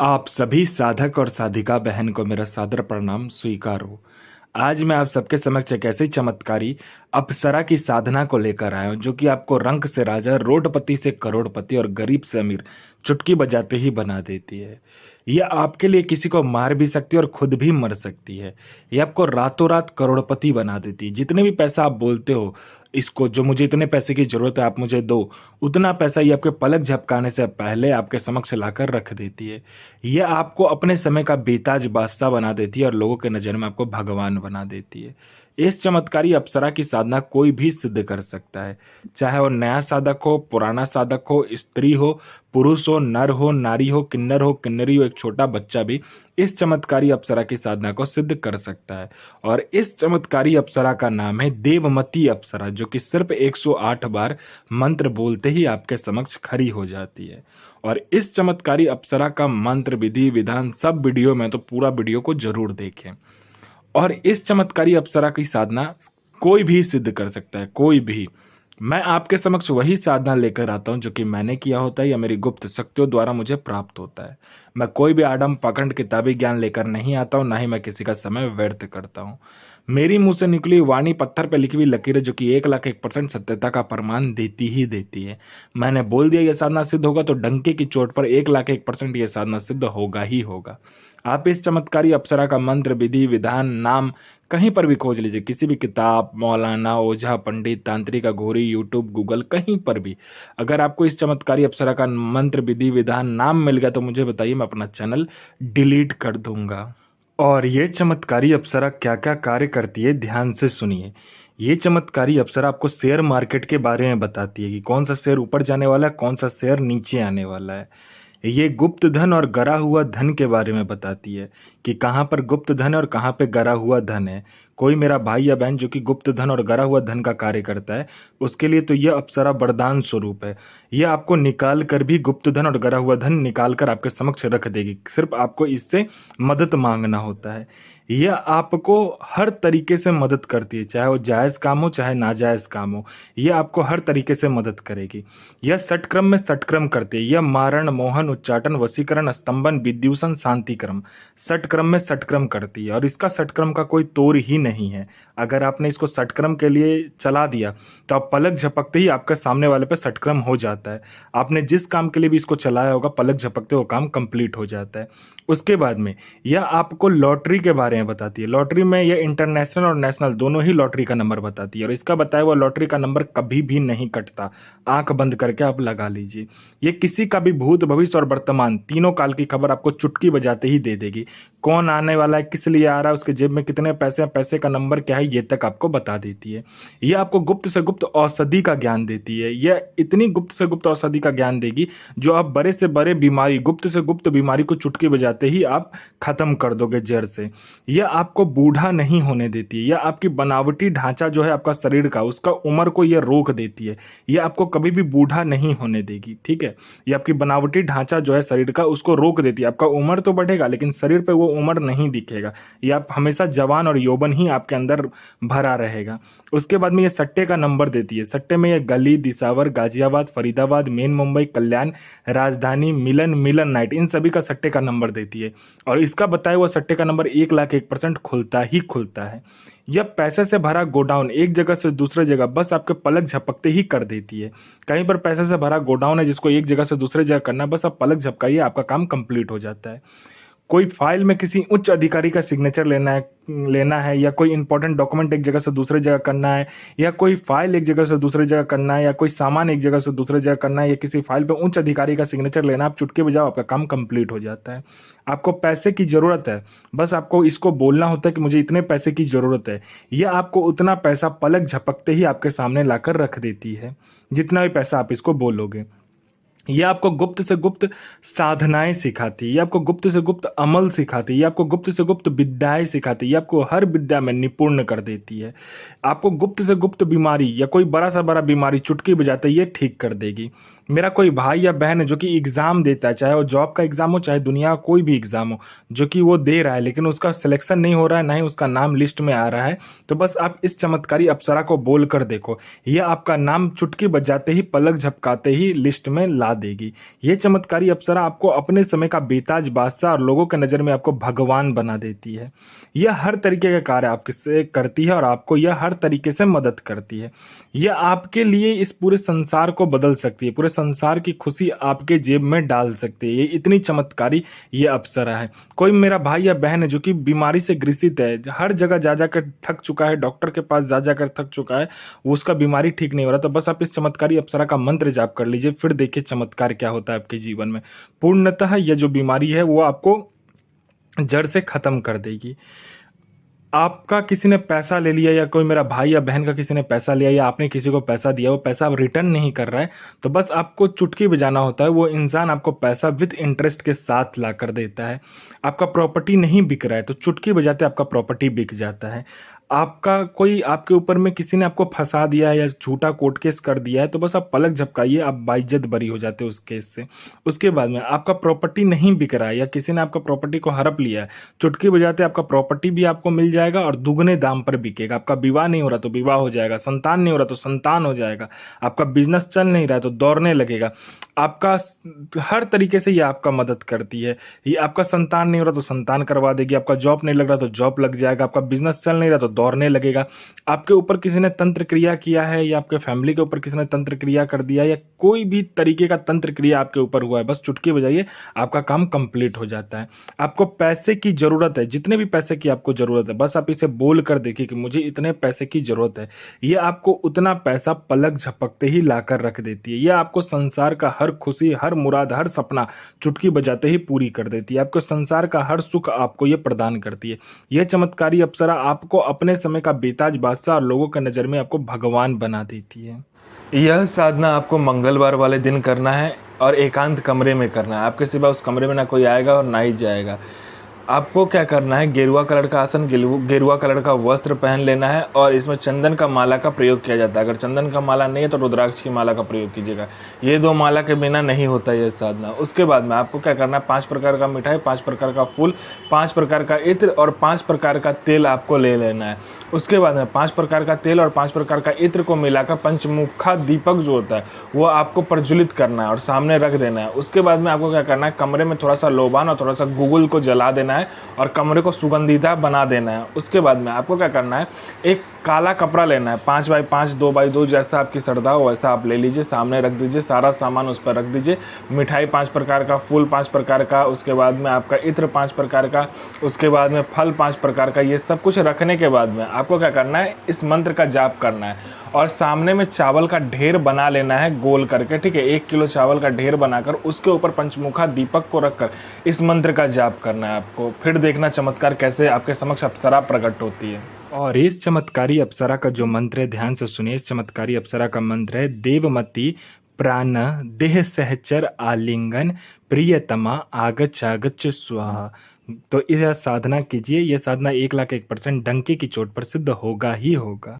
आप सभी साधक और साधिका बहन को मेरा सादर प्रणाम स्वीकार हो। आज मैं आप सबके समक्ष एक ऐसी चमत्कारी अप्सरा की साधना को लेकर आया हूं जो कि आपको रंक से राजा, रोडपति से करोड़पति और गरीब से अमीर चुटकी बजाते ही बना देती है। यह आपके लिए किसी को मार भी सकती है और खुद भी मर सकती है। यह आपको रातों रात करोड़पति बना देती है। जितने भी पैसा आप बोलते हो इसको, जो मुझे इतने पैसे की जरूरत है आप मुझे दो, उतना पैसा ये आपके पलक झपकाने से पहले आपके समक्ष लाकर रख देती है। यह आपको अपने समय का बेताज बादशाह बना देती है और लोगों के नजर में आपको भगवान बना देती है। इस चमत्कारी अप्सरा की साधना कोई भी सिद्ध कर सकता है, चाहे वो नया साधक हो, पुराना साधक हो, स्त्री हो, पुरुष हो, नर हो, नारी हो, किन्नर हो, किन्नरी हो, एक छोटा बच्चा भी इस चमत्कारी अप्सरा की साधना को सिद्ध कर सकता है। और इस चमत्कारी अप्सरा का नाम है देवमती अप्सरा, जो कि सिर्फ 108 बार मंत्र बोलते ही आपके समक्ष खड़ी हो जाती है। और इस चमत्कारी अप्सरा का मंत्र, विधि विधान सब वीडियो में, तो पूरा वीडियो को जरूर देखें। और इस चमत्कारी अप्सरा की साधना कोई भी सिद्ध कर सकता है, कोई भी। मैं आपके समक्ष वही साधना लेकर आता हूं जो कि मैंने किया होता है या मेरी गुप्त शक्तियों द्वारा मुझे प्राप्त होता है। मैं कोई भी आडम पाखंड किताबी ज्ञान लेकर नहीं आता हूं, ना ही मैं किसी का समय व्यर्थ करता हूं। मेरी मुंह से निकली वाणी पत्थर पर लिखी हुई लकीर जो कि 1,01% सत्यता का प्रमाण देती ही देती है। मैंने बोल दिया यह साधना सिद्ध होगा तो डंके की चोट पर 1,01% यह साधना सिद्ध होगा ही होगा। आप इस चमत्कारी अप्सरा का मंत्र, विधि विधान, नाम कहीं पर भी खोज लीजिए, किसी भी किताब, मौलाना, ओझा, पंडित, तांत्रिक, अघोरी, यूट्यूब, गूगल, कहीं पर भी। अगर आपको इस चमत्कारी अप्सरा का मंत्र, विधि विधान, नाम मिल गया तो मुझे बताइए, मैं अपना चैनल डिलीट कर दूंगा। और ये चमत्कारी अप्सरा क्या क्या कार्य करती है ध्यान से सुनिए। ये चमत्कारी अप्सरा आपको शेयर मार्केट के बारे में बताती है कि कौन सा शेयर ऊपर जाने वाला है, कौन सा शेयर नीचे आने वाला है। ये गुप्त धन और गरा हुआ धन के बारे में बताती है कि कहाँ पर गुप्त धन है और कहाँ पे गरा हुआ धन है। कोई मेरा भाई या बहन जो कि गुप्त धन और गरा हुआ धन का कार्य करता है, उसके लिए तो यह अप्सरा वरदान स्वरूप है। यह आपको निकाल कर भी गुप्त धन और गरा हुआ धन निकाल कर आपके समक्ष रख देगी, सिर्फ आपको इससे मदद मांगना होता है। यह आपको हर तरीके से मदद करती है, चाहे वो जायज काम हो चाहे नाजायज काम हो, यह आपको हर तरीके से मदद करेगी। यह षटक्रम में षटक्रम करती है। यह मारण, मोहन, उच्चाटन, वशीकरण, स्तंभन, विद्यूषण, शांतिक्रम, षटक्रम में षटक्रम करती है। और इसका षटक्रम का कोई तोड़ ही नहीं है। अगर आपने इसको षटक्रम के लिए चला दिया तो आप पलक झपकते ही आपके सामने वाले पे षटक्रम हो जाता है। आपने जिस काम के लिए भी इसको चलाया होगा, पलक झपकते वो काम कंप्लीट हो जाता है। उसके बाद में यह आपको लॉटरी के बारे में बताती है। लॉटरी में यह इंटरनेशनल और नेशनल दोनों ही लॉटरी का नंबर बताती है। और इसका बताया हुआ लॉटरी का नंबर कभी भी नहीं कटता। आंख बंद करके आप लगा लीजिए। ये किसी का भी भूत, भविष्य और वर्तमान तीनों काल की खबर आपको चुटकी बजाते ही दे देगी। कौन आने वाला है, किस लिए आ रहा है, उसके जेब में कितने पैसे हैं, पैसे का नंबर क्या है, ये तक आपको बता देती है। यह आपको गुप्त से गुप्त औषधि का ज्ञान देती है। यह इतनी गुप्त से गुप्त औषधि का ज्ञान देगी जो आप बड़े से बड़े बीमारी, गुप्त से गुप्त बीमारी को चुटकी बजाते ही आप खत्म कर दोगे जड़ से। यह आपको बूढ़ा नहीं होने देती है। यह आपकी बनावटी ढांचा जो है आपका शरीर का, उसका उम्र को यह रोक देती है। यह आपको कभी भी बूढ़ा नहीं होने देगी, ठीक है। यह आपकी बनावटी ढांचा जो है शरीर का, उसको रोक देती है। आपका उम्र तो बढ़ेगा लेकिन शरीर पे वो उम्र नहीं दिखेगा। यह आप हमेशा जवान और यौवन ही आपके अंदर भरा रहेगा। उसके बाद में ये सट्टे का नंबर देती है। सट्टे में ये गली, दिसावर, गाजियाबाद, फरीदाबाद, मेन मुंबई, कल्याण, राजधानी, मिलन, मिलन नाइट, इन सभी का सट्टे का नंबर देती है। और इसका बताया हुआ सट्टे का नंबर 1,01% खुलता ही खुलता है। यह पैसे से भरा गोडाउन एक जगह से दूसरे जगह बस आपके पलक झपकते ही कर देती है। कहीं पर पैसे से भरा गोडाउन है जिसको एक जगह से दूसरे जगह करना है, बस आप पलक झपकाइए, आपका काम कंप्लीट हो जाता है। कोई फाइल में किसी उच्च अधिकारी का सिग्नेचर लेना है या कोई इंपॉर्टेंट डॉक्यूमेंट एक जगह से दूसरे जगह करना है, या कोई फाइल एक जगह से दूसरे जगह करना है, या कोई सामान एक जगह से दूसरे जगह करना है, या किसी फाइल पे उच्च अधिकारी का सिग्नेचर लेना, आप चुटकी बजाओ, आपका काम कंप्लीट हो जाता है। आपको पैसे की जरूरत है, बस आपको इसको बोलना होता है कि मुझे इतने पैसे की जरूरत है। यह आपको उतना पैसा पलक झपकते ही आपके सामने लाकर रख देती है, जितना भी पैसा आप इसको बोलोगे। ये आपको गुप्त से गुप्त साधनाएं सिखाती है। ये आपको गुप्त से गुप्त अमल सिखाती है। ये आपको गुप्त से गुप्त विद्याएं सिखाती है। ये आपको हर विद्या में निपुण कर देती है। आपको गुप्त से गुप्त बीमारी या कोई बड़ा सा बड़ा बीमारी चुटकी बजाते ये ठीक कर देगी। मेरा कोई भाई या बहन है जो कि एग्ज़ाम देता है, चाहे वो जॉब का एग्ज़ाम हो, चाहे दुनिया का कोई भी एग्ज़ाम हो, जो कि वो दे रहा है, लेकिन उसका सिलेक्शन नहीं हो रहा है, ना ही उसका नाम लिस्ट में आ रहा है, तो बस आप इस चमत्कारी अप्सरा को बोल कर देखो। ये आपका नाम चुटकी बजाते ही, पलक झपकाते ही लिस्ट में ला देगी। ये चमत्कारी अप्सरा आपको अपने समय का बेताज बादशाह और लोगों के नज़र में आपको भगवान बना देती है। यह हर तरीके के कार्य आपसे करती है और आपको यह हर तरीके से मदद करती है। यह आपके लिए इस पूरे संसार को बदल सकती है, पूरे संसार की खुशी आपके जेब में डाल सकती है। ये इतनी चमत्कारी ये अप्सरा है। कोई मेरा भाई या बहन है जो कि बीमारी से ग्रसित है, हर जगह जा जाकर थक चुका है, डॉक्टर के पास जा जाकर थक चुका है, वो उसका बीमारी ठीक नहीं हो रहा, तो बस आप इस चमत्कारी अप्सरा का मंत्र जाप कर लीजिए, फिर देखिए चमत्कार क्या होता है आपके जीवन में। पूर्णतः यह जो बीमारी है वो आपको जड़ से खत्म कर देगी। आपका किसी ने पैसा ले लिया या कोई मेरा भाई या बहन का किसी ने पैसा लिया या आपने किसी को पैसा दिया, वो पैसा अब रिटर्न नहीं कर रहा है, तो बस आपको चुटकी बजाना होता है, वो इंसान आपको पैसा विद इंटरेस्ट के साथ ला कर देता है। आपका प्रॉपर्टी नहीं बिक रहा है, तो चुटकी बजाते आपका प्रॉपर्टी बिक जाता है। आपका कोई आपके ऊपर में किसी ने आपको फंसा दिया है या झूठा कोर्ट केस कर दिया है, तो बस आप पलक झपकाइए, आप बाइज्जत बरी हो जाते हो उस केस से। उसके बाद में आपका प्रॉपर्टी नहीं बिक रहा है या किसी ने आपका प्रॉपर्टी को हड़प लिया है, चुटकी बजाते आपका प्रॉपर्टी भी आपको मिल जाएगा और दुगने दाम पर बिकेगा। आपका विवाह नहीं हो रहा तो विवाह हो जाएगा, संतान नहीं हो रहा तो संतान हो जाएगा, आपका बिजनेस चल नहीं रहा है तो दौड़ने लगेगा। आपका हर तरीके से ये आपका मदद करती है। ये आपका संतान नहीं हो रहा तो संतान करवा देगी, आपका जॉब नहीं लग रहा तो जॉब लग जाएगा, आपका बिजनेस चल नहीं रहा तो दौड़ने लगेगा। आपके ऊपर किसी ने तंत्र क्रिया किया है या आपके फैमिली के ऊपर किसी ने तंत्र क्रिया कर दिया या कोई भी तरीके का तंत्र क्रिया आपके ऊपर हुआ है, बस चुटकी बजाइए, आपका काम कंप्लीट हो जाता है। आपको पैसे की जरूरत है, जितने भी पैसे की आपको जरूरत है, बस आप इसे बोल कर देखिए कि मुझे इतने पैसे की जरूरत है। ये आपको उतना पैसा पलक झपकते ही लाकर रख देती है। ये आपको संसार का हर खुशी, हर मुराद, हर सपना चुटकी बजाते ही पूरी कर देती है। आपको संसार का हर सुख आपको ये प्रदान करती है। यह चमत्कारी अप्सरा आपको अपने समय का बेताज बादशाह और लोगों की नज़र में आपको भगवान बना देती है। यह साधना आपको मंगलवार वाले दिन करना है और एकांत कमरे में करना है। आपके सिवा उस कमरे में ना कोई आएगा और ना ही जाएगा। आपको क्या करना है, गेरुआ कलर का आसन, गेरुआ कलर का वस्त्र पहन लेना है और इसमें चंदन का माला का प्रयोग किया जाता है। अगर चंदन का माला नहीं है तो रुद्राक्ष की माला का प्रयोग कीजिएगा। ये दो माला के बिना नहीं होता यह साधना। उसके बाद में आपको क्या करना है, 5 प्रकार का मिठाई, 5 प्रकार का फूल, 5 प्रकार का इत्र और 5 प्रकार का तेल आपको ले लेना है। उसके बाद में 5 प्रकार का तेल और 5 प्रकार का इत्र को मिलाकर पंचमुखा दीपक जो होता है वो आपको प्रज्वलित करना है और सामने रख देना है। उसके बाद में आपको क्या करना है, कमरे में थोड़ा सा लोबान और थोड़ा सा गूगल को जला देना है और कमरे को सुगंधिता बना देना है। उसके बाद में आपको क्या करना है, एक काला कपड़ा लेना है, 5 बाई 5, 2 बाई 2, जैसा आपकी श्रद्धा हो वैसा आप ले लीजिए, सामने रख दीजिए, सारा सामान उस पर रख दीजिए। मिठाई 5 प्रकार का, फूल 5 प्रकार का, उसके बाद में आपका इत्र 5 प्रकार का, उसके बाद में फल 5 प्रकार का। ये सब कुछ रखने के बाद में आपको क्या करना है, इस मंत्र का जाप करना है और सामने में चावल का ढेर बना लेना है गोल करके, ठीक है। 1 किलो चावल का ढेर बनाकर उसके ऊपर पंचमुखा दीपक को रखकर इस मंत्र का जाप करना है आपको। फिर देखना चमत्कार कैसे आपके समक्ष अप्सरा प्रकट होती है। और इस चमत्कारी अप्सरा का जो मंत्र है, ध्यान से सुनिए। इस चमत्कारी अप्सरा का मंत्र है, देवमती प्राण देह सहचर आलिंगन प्रियतमा आगच स्वाहा। तो यह साधना कीजिए। यह साधना 1,01,000% डंके की चोट पर सिद्ध होगा ही होगा।